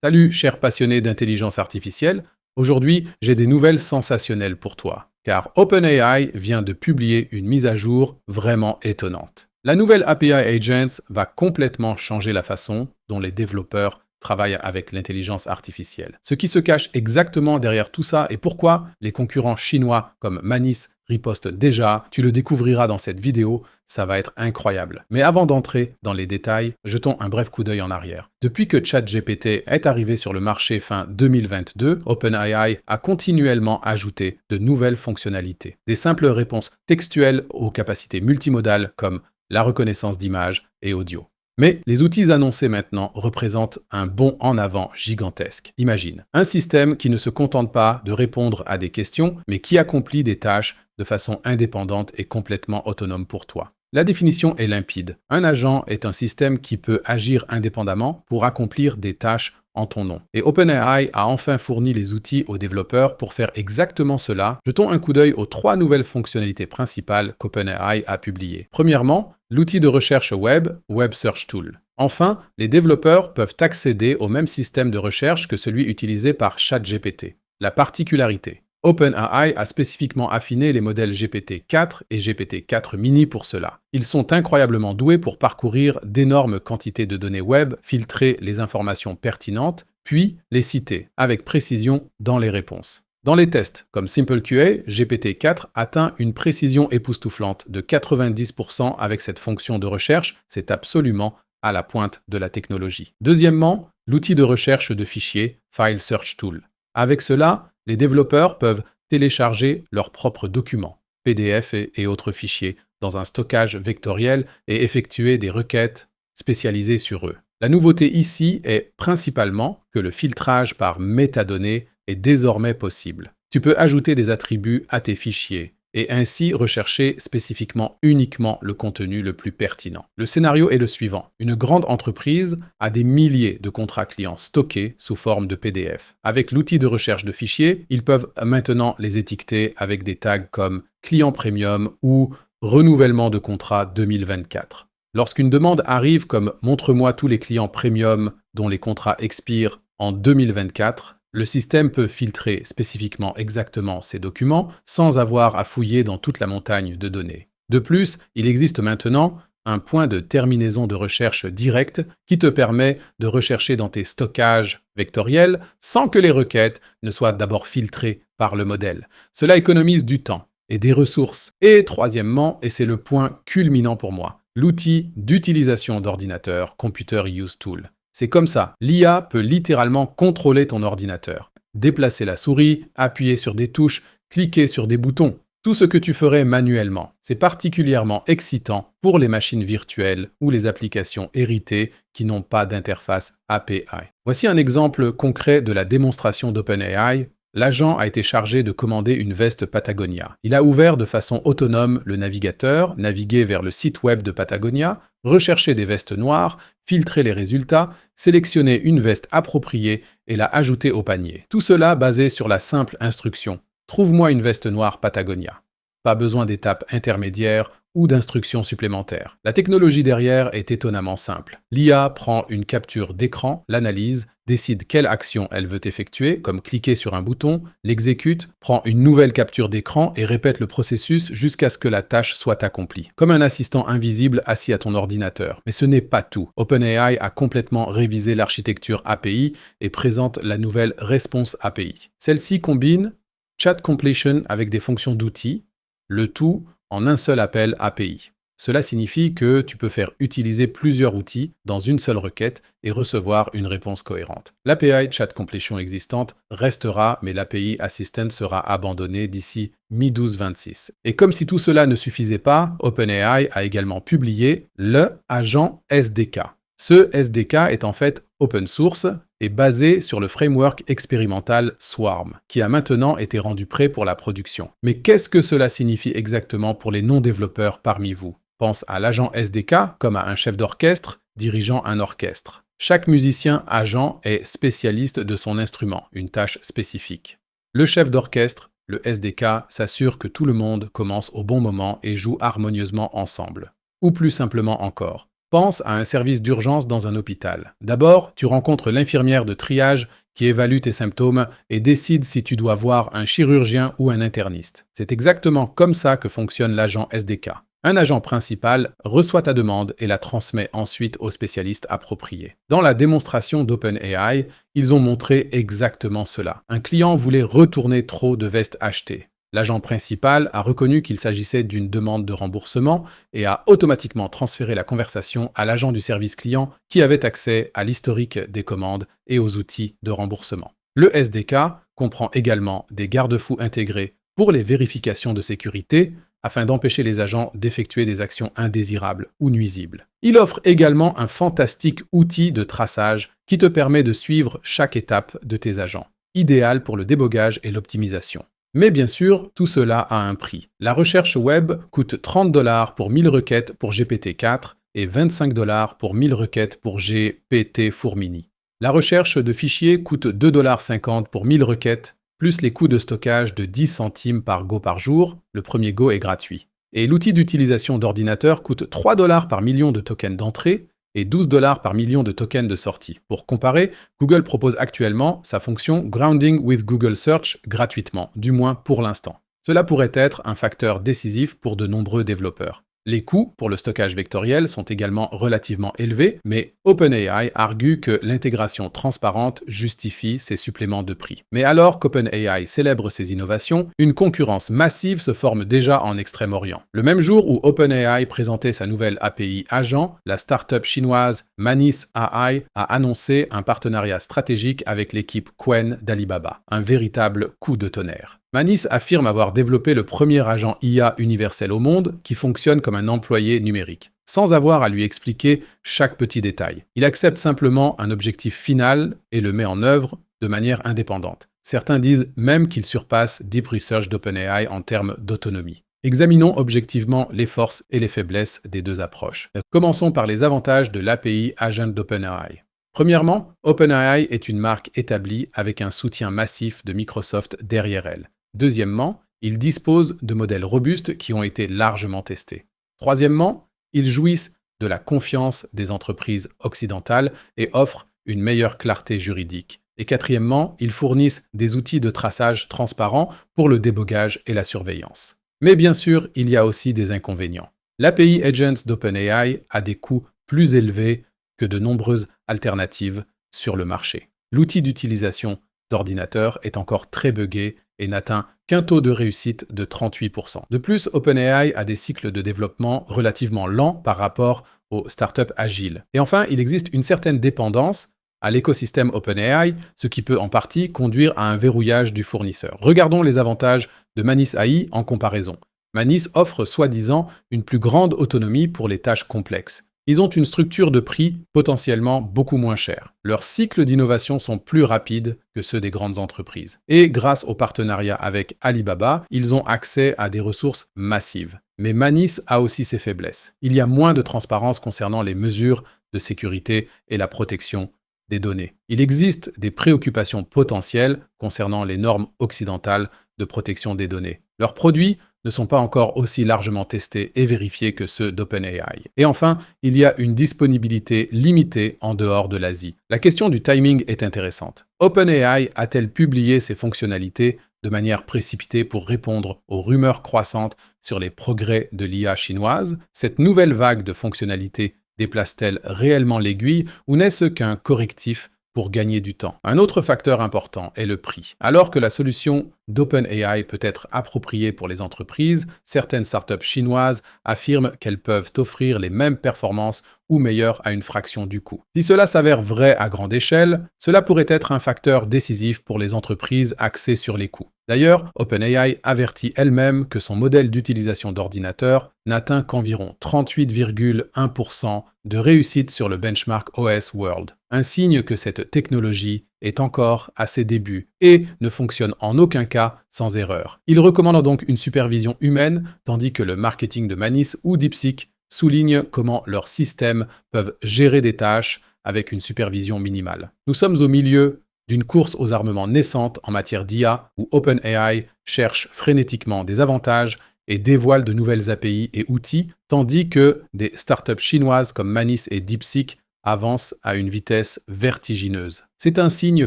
Salut, cher passionné d'intelligence artificielle. Aujourd'hui, j'ai des nouvelles sensationnelles pour toi, car OpenAI vient de publier une mise à jour vraiment étonnante. La nouvelle API Agents va complètement changer la façon dont les développeurs travaillent avec l'intelligence artificielle. Ce qui se cache exactement derrière tout ça et pourquoi les concurrents chinois comme Manis ripostent déjà, tu le découvriras dans cette vidéo, ça va être incroyable. Mais avant d'entrer dans les détails, jetons un bref coup d'œil en arrière. Depuis que ChatGPT est arrivé sur le marché fin 2022, OpenAI a continuellement ajouté de nouvelles fonctionnalités. Des simples réponses textuelles aux capacités multimodales comme la reconnaissance d'images et audio. Mais les outils annoncés maintenant représentent un bond en avant gigantesque. Imagine, un système qui ne se contente pas de répondre à des questions, mais qui accomplit des tâches de façon indépendante et complètement autonome pour toi. La définition est limpide. Un agent est un système qui peut agir indépendamment pour accomplir des tâches en ton nom. Et OpenAI a enfin fourni les outils aux développeurs pour faire exactement cela. Jetons un coup d'œil aux 3 nouvelles fonctionnalités principales qu'OpenAI a publiées. Premièrement, l'outil de recherche web, Web Search Tool. Enfin, les développeurs peuvent accéder au même système de recherche que celui utilisé par ChatGPT. La particularité. OpenAI a spécifiquement affiné les modèles GPT-4 et GPT-4 Mini pour cela. Ils sont incroyablement doués pour parcourir d'énormes quantités de données web, filtrer les informations pertinentes, puis les citer avec précision dans les réponses. Dans les tests, comme SimpleQA, GPT-4 atteint une précision époustouflante de 90% avec cette fonction de recherche, c'est absolument à la pointe de la technologie. Deuxièmement, l'outil de recherche de fichiers, File Search Tool. Avec cela, les développeurs peuvent télécharger leurs propres documents, PDF et autres fichiers, dans un stockage vectoriel et effectuer des requêtes spécialisées sur eux. La nouveauté ici est principalement que le filtrage par métadonnées est désormais possible. Tu peux ajouter des attributs à tes fichiers et ainsi rechercher spécifiquement uniquement le contenu le plus pertinent. Le scénario est le suivant. Une grande entreprise a des milliers de contrats clients stockés sous forme de PDF. Avec l'outil de recherche de fichiers, ils peuvent maintenant les étiqueter avec des tags comme client premium ou renouvellement de contrat 2024. Lorsqu'une demande arrive comme « Montre-moi tous les clients premium dont les contrats expirent en 2024 », le système peut filtrer spécifiquement exactement ces documents sans avoir à fouiller dans toute la montagne de données. De plus, il existe maintenant un point de terminaison de recherche direct qui te permet de rechercher dans tes stockages vectoriels sans que les requêtes ne soient d'abord filtrées par le modèle. Cela économise du temps et des ressources. Et troisièmement, et c'est le point culminant pour moi, l'outil d'utilisation d'ordinateur Computer Use Tool. C'est comme ça, l'IA peut littéralement contrôler ton ordinateur. Déplacer la souris, appuyer sur des touches, cliquer sur des boutons. Tout ce que tu ferais manuellement. C'est particulièrement excitant pour les machines virtuelles ou les applications héritées qui n'ont pas d'interface API. Voici un exemple concret de la démonstration d'OpenAI. L'agent a été chargé de commander une veste Patagonia. Il a ouvert de façon autonome le navigateur, navigué vers le site web de Patagonia, recherché des vestes noires, filtré les résultats, sélectionné une veste appropriée et l'a ajoutée au panier. Tout cela basé sur la simple instruction « Trouve-moi une veste noire Patagonia ». Pas besoin d'étapes intermédiaires ou d'instructions supplémentaires. La technologie derrière est étonnamment simple. L'IA prend une capture d'écran, l'analyse, décide quelle action elle veut effectuer, comme cliquer sur un bouton, l'exécute, prend une nouvelle capture d'écran et répète le processus jusqu'à ce que la tâche soit accomplie. Comme un assistant invisible assis à ton ordinateur. Mais ce n'est pas tout. OpenAI a complètement révisé l'architecture API et présente la nouvelle Response API. Celle-ci combine Chat Completion avec des fonctions d'outils, le tout en un seul appel API. Cela signifie que tu peux faire utiliser plusieurs outils dans une seule requête et recevoir une réponse cohérente. L'API Chat Completion existante restera, mais l'API Assistant sera abandonnée d'ici mi-12-26. Et comme si tout cela ne suffisait pas, OpenAI a également publié le agent SDK. Ce SDK est en fait open source et basé sur le framework expérimental Swarm, qui a maintenant été rendu prêt pour la production. Mais qu'est-ce que cela signifie exactement pour les non-développeurs parmi vous? Pense à l'agent SDK comme à un chef d'orchestre dirigeant un orchestre. Chaque musicien agent est spécialiste de son instrument, une tâche spécifique. Le chef d'orchestre, le SDK, s'assure que tout le monde commence au bon moment et joue harmonieusement ensemble. Ou plus simplement encore, Pense à un service d'urgence dans un hôpital. D'abord, tu rencontres l'infirmière de triage qui évalue tes symptômes et décide si tu dois voir un chirurgien ou un interniste. C'est exactement comme ça que fonctionne l'agent SDK. Un agent principal reçoit ta demande et la transmet ensuite aux spécialistes appropriés. Dans la démonstration d'OpenAI, ils ont montré exactement cela. Un client voulait retourner trop de vestes achetées. L'agent principal a reconnu qu'il s'agissait d'une demande de remboursement et a automatiquement transféré la conversation à l'agent du service client qui avait accès à l'historique des commandes et aux outils de remboursement. Le SDK comprend également des garde-fous intégrés pour les vérifications de sécurité afin d'empêcher les agents d'effectuer des actions indésirables ou nuisibles. Il offre également un fantastique outil de traçage qui te permet de suivre chaque étape de tes agents, idéal pour le débogage et l'optimisation. Mais bien sûr, tout cela a un prix. La recherche web coûte 30 $ pour 1000 requêtes pour GPT-4 et 25 $ pour 1000 requêtes pour GPT-4 Mini. La recherche de fichiers coûte 2,50 $ pour 1000 requêtes, plus les coûts de stockage de 10 centimes par Go par jour. Le premier Go est gratuit. Et l'outil d'utilisation d'ordinateur coûte 3 $ par million de tokens d'entrée et 12 $ par million de tokens de sortie. Pour comparer, Google propose actuellement sa fonction Grounding with Google Search gratuitement, du moins pour l'instant. Cela pourrait être un facteur décisif pour de nombreux développeurs. Les coûts pour le stockage vectoriel sont également relativement élevés, mais OpenAI argue que l'intégration transparente justifie ces suppléments de prix. Mais alors qu'OpenAI célèbre ses innovations, une concurrence massive se forme déjà en Extrême-Orient. Le même jour où OpenAI présentait sa nouvelle API Agent, la start-up chinoise Manis AI a annoncé un partenariat stratégique avec l'équipe Qwen d'Alibaba. Un véritable coup de tonnerre. Manis affirme avoir développé le premier agent IA universel au monde qui fonctionne comme un employé numérique, sans avoir à lui expliquer chaque petit détail. Il accepte simplement un objectif final et le met en œuvre de manière indépendante. Certains disent même qu'il surpasse Deep Research d'OpenAI en termes d'autonomie. Examinons objectivement les forces et les faiblesses des deux approches. Commençons par les avantages de l'API Agent d'OpenAI. Premièrement, OpenAI est une marque établie avec un soutien massif de Microsoft derrière elle. Deuxièmement, ils disposent de modèles robustes qui ont été largement testés. Troisièmement, ils jouissent de la confiance des entreprises occidentales et offrent une meilleure clarté juridique. Et quatrièmement, ils fournissent des outils de traçage transparents pour le débogage et la surveillance. Mais bien sûr, il y a aussi des inconvénients. L'API Agents d'OpenAI a des coûts plus élevés que de nombreuses alternatives sur le marché. L'outil d'utilisation d'ordinateur est encore très buggé et n'atteint qu'un taux de réussite de 38%. De plus, OpenAI a des cycles de développement relativement lents par rapport aux startups agiles. Et enfin, il existe une certaine dépendance à l'écosystème OpenAI, ce qui peut en partie conduire à un verrouillage du fournisseur. Regardons les avantages de Manis AI en comparaison. Manis offre soi-disant une plus grande autonomie pour les tâches complexes. Ils ont une structure de prix potentiellement beaucoup moins chère. Leurs cycles d'innovation sont plus rapides que ceux des grandes entreprises. Et grâce au partenariat avec Alibaba, ils ont accès à des ressources massives. Mais Manis a aussi ses faiblesses. Il y a moins de transparence concernant les mesures de sécurité et la protection des données. Il existe des préoccupations potentielles concernant les normes occidentales de protection des données. Leurs produits ne sont pas encore aussi largement testés et vérifiés que ceux d'OpenAI. Et enfin, il y a une disponibilité limitée en dehors de l'Asie. La question du timing est intéressante. OpenAI a-t-elle publié ses fonctionnalités de manière précipitée pour répondre aux rumeurs croissantes sur les progrès de l'IA chinoise? Cette nouvelle vague de fonctionnalités déplace-t-elle réellement l'aiguille ou n'est-ce qu'un correctif pour gagner du temps? Un autre facteur important est le prix. Alors que la solution d'OpenAI peut être appropriée pour les entreprises, certaines startups chinoises affirment qu'elles peuvent offrir les mêmes performances ou meilleures à une fraction du coût. Si cela s'avère vrai à grande échelle, cela pourrait être un facteur décisif pour les entreprises axées sur les coûts. D'ailleurs, OpenAI avertit elle-même que son modèle d'utilisation d'ordinateur n'atteint qu'environ 38,1% de réussite sur le benchmark OS World. Un signe que cette technologie est encore à ses débuts et ne fonctionne en aucun cas sans erreur. Il recommande donc une supervision humaine, tandis que le marketing de Manis ou DeepSeek souligne comment leurs systèmes peuvent gérer des tâches avec une supervision minimale. Nous sommes au milieu d'une course aux armements naissante en matière d'IA où OpenAI cherche frénétiquement des avantages et dévoilent de nouvelles API et outils, tandis que des startups chinoises comme Manis et DeepSeek avancent à une vitesse vertigineuse. C'est un signe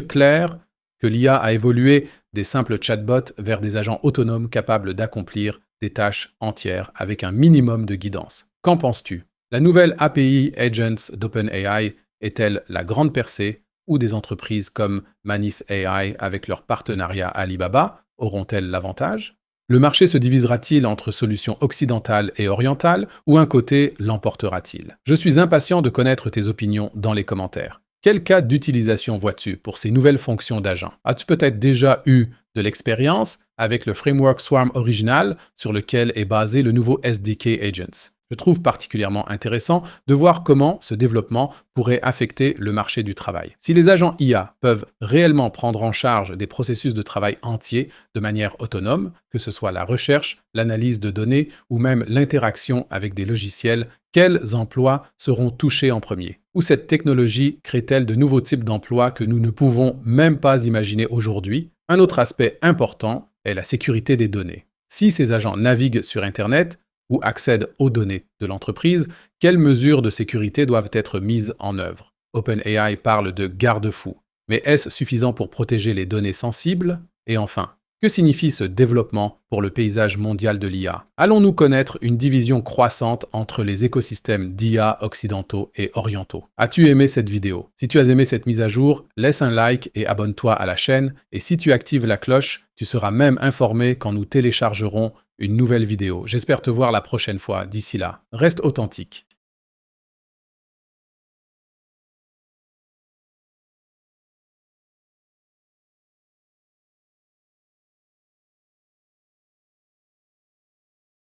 clair que l'IA a évolué des simples chatbots vers des agents autonomes capables d'accomplir des tâches entières avec un minimum de guidance. Qu'en penses-tu? La nouvelle API Agents d'OpenAI est-elle la grande percée ou des entreprises comme Manis AI avec leur partenariat Alibaba auront-elles l'avantage? Le marché se divisera-t-il entre solutions occidentales et orientales ou un côté l'emportera-t-il? Je suis impatient de connaître tes opinions dans les commentaires. Quel cas d'utilisation vois-tu pour ces nouvelles fonctions d'agent? As-tu peut-être déjà eu de l'expérience avec le framework Swarm original sur lequel est basé le nouveau SDK Agents? Je trouve particulièrement intéressant de voir comment ce développement pourrait affecter le marché du travail. Si les agents IA peuvent réellement prendre en charge des processus de travail entiers de manière autonome, que ce soit la recherche, l'analyse de données ou même l'interaction avec des logiciels, quels emplois seront touchés en premier? Ou cette technologie crée-t-elle de nouveaux types d'emplois que nous ne pouvons même pas imaginer aujourd'hui? Un autre aspect important est la sécurité des données. Si ces agents naviguent sur Internet, ou accèdent aux données de l'entreprise, quelles mesures de sécurité doivent être mises en œuvre? OpenAI parle de garde-fous, mais est-ce suffisant pour protéger les données sensibles? Et enfin, que signifie ce développement pour le paysage mondial de l'IA? Allons-nous connaître une division croissante entre les écosystèmes d'IA occidentaux et orientaux? As-tu aimé cette vidéo? Si tu as aimé cette mise à jour, laisse un like et abonne-toi à la chaîne. Et si tu actives la cloche, tu seras même informé quand nous téléchargerons une nouvelle vidéo. J'espère te voir la prochaine fois. D'ici là, reste authentique.